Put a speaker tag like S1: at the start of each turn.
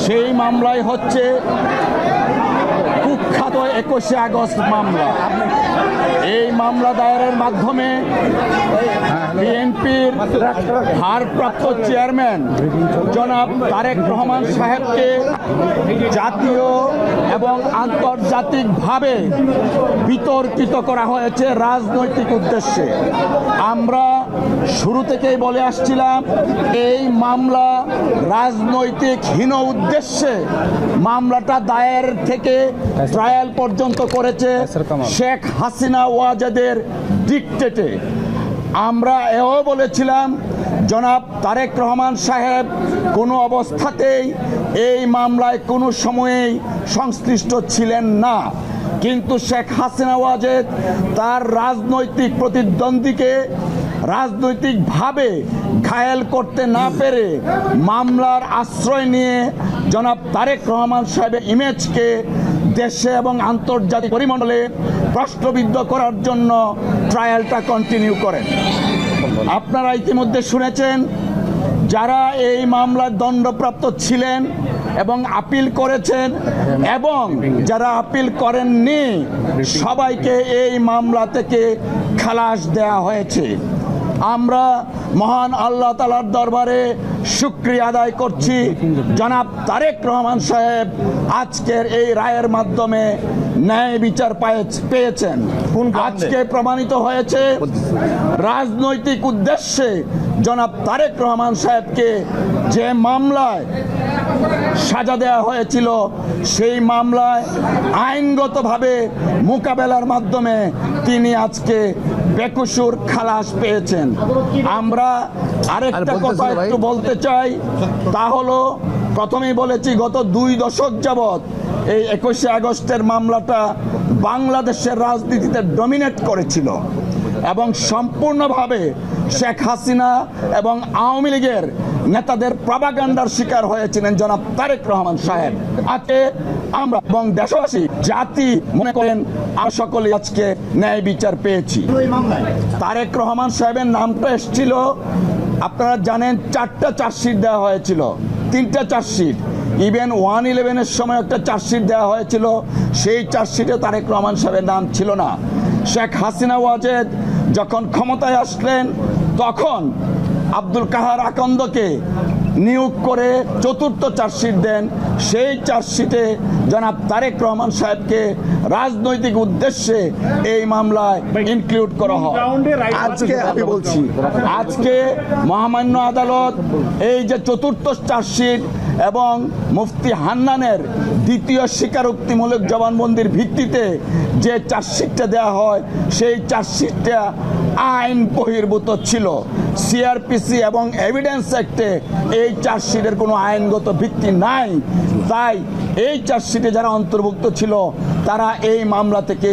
S1: সেই মামলাই হচ্ছে কুখ্যাত 21শে আগস্ট মামলা। এই মামলা দায়েরের মাধ্যমে বিএনপির ভারপ্রাপ্ত চেয়ারম্যান জনাব তারেক রহমান সাহেবকে জাতীয় এবং আন্তর্জাতিকভাবে বিতর্কিত করা হয়েছে রাজনৈতিক উদ্দেশ্যে। আমরা শুরু থেকেই বলে আসছিলাম এই মামলা রাজনৈতিক হীন উদ্দেশ্যে মামলাটা দায়ের থেকে ট্রায়াল পর্যন্ত করেছে শেখ হাসিনা ওয়াজেদের ডিকটেটে। আমরা এও বলেছিলাম জনাব তারেক রহমান সাহেব কোনো অবস্থাতেই এই মামলায় কোনো সময়েই সংশ্লিষ্ট ছিলেন না, কিন্তু শেখ হাসিনা ওয়াজেদ তার রাজনৈতিক প্রতিদ্বন্দ্বীকে রাজনৈতিকভাবে ঘায়েল করতে না পেরে মামলার আশ্রয় নিয়ে জনাব তারেক রহমান সাহেবের ইমেজকে দেশে এবং আন্তর্জাতিক পরিমণ্ডলে প্রশ্নবিদ্ধ করার জন্য ট্রায়ালটা কন্টিনিউ করেন। আপনারা ইতিমধ্যে শুনেছেন যারা এই মামলার দণ্ডপ্রাপ্ত ছিলেন এবং আপিল করেছেন এবং যারা আপিল করেননি সবাইকে এই মামলা থেকে খালাস দেয়া হয়েছে। আমরা মহান আল্লাহ তাআলার দরবারে শুকরিয়া আদায় করছি জনাব তারেক রহমান সাহেব আজকের এই রায়ের মাধ্যমে ন্যায় বিচার পেয়েছেন। আজকে প্রমাণিত হয়েছে রাজনৈতিক উদ্দেশ্যে জনাব তারেক রহমান সাহেবকে যে মামলায় সাজা দেওয়া হয়েছিল সেই মামলায় আইনগতভাবে মোকাবেলার মাধ্যমে তিনি আজকে বেকসুর খালাস পেয়েছেন। আমরা আরেকটা কথা একটু বলতে চাই, তা হলো প্রথমেই বলেছি গত 2 দশক যাবৎ এই 21শে আগস্টের মামলাটা বাংলাদেশের রাজনীতিতে ডমিনেট করেছিল এবং সম্পূর্ণভাবে শেখ হাসিনা এবং আওয়ামী লীগের নেতাদের প্রপাগান্ডার শিকার হয়েছিলেন জনাব তারেক রহমান সাহেব। আজকে আমরা এবং দেশবাসী জাতি মনে করেন আমরা সকলে আজকে ন্যায় বিচার পেয়েছি। তারেক রহমান সাহেবের নামটা এসেছিল, আপনারা জানেন 4টা চার্জশিট দেওয়া হয়েছিল, 3টা চার্জশিট, ইভেন 111-এর সময় একটা চার্জশিট দেওয়া হয়েছিল, সেই চার্জশিটে তারেক রহমান সাহেবের নাম ছিল না। শেখ হাসিনা ওয়াজেদ যখন ক্ষমতায় আসলেন তখন আব্দুল কাহার আকন্দকে নিয়োগ করে 4র্থ চার্জশিট দেন, সেই চার্জশিটে জনাব তারেক রহমান সাহেবকে রাজনৈতিক উদ্দেশ্যে এই মামলায় ইনক্লুড করা হয়। আজকে আমি বলছি আজকে মহামান্য আদালত এই যে 4র্থ চার্জশিট এবং মুফতি হান্নানের 2য় স্বীকারোক্তিমূলক জবানবন্দির ভিত্তিতে যে চার্জশিটটা দেওয়া হয় সেই চার্জশিটটা আইন বহির্ভূত ছিল। সিআরপিসি এবং এভিডেন্স অ্যাক্টে এই চার্জশিটের কোনো আইনগত ভিত্তি নাই, তাই এই চার্জশিটে যারা অন্তর্ভুক্ত ছিল তারা এই মামলা থেকে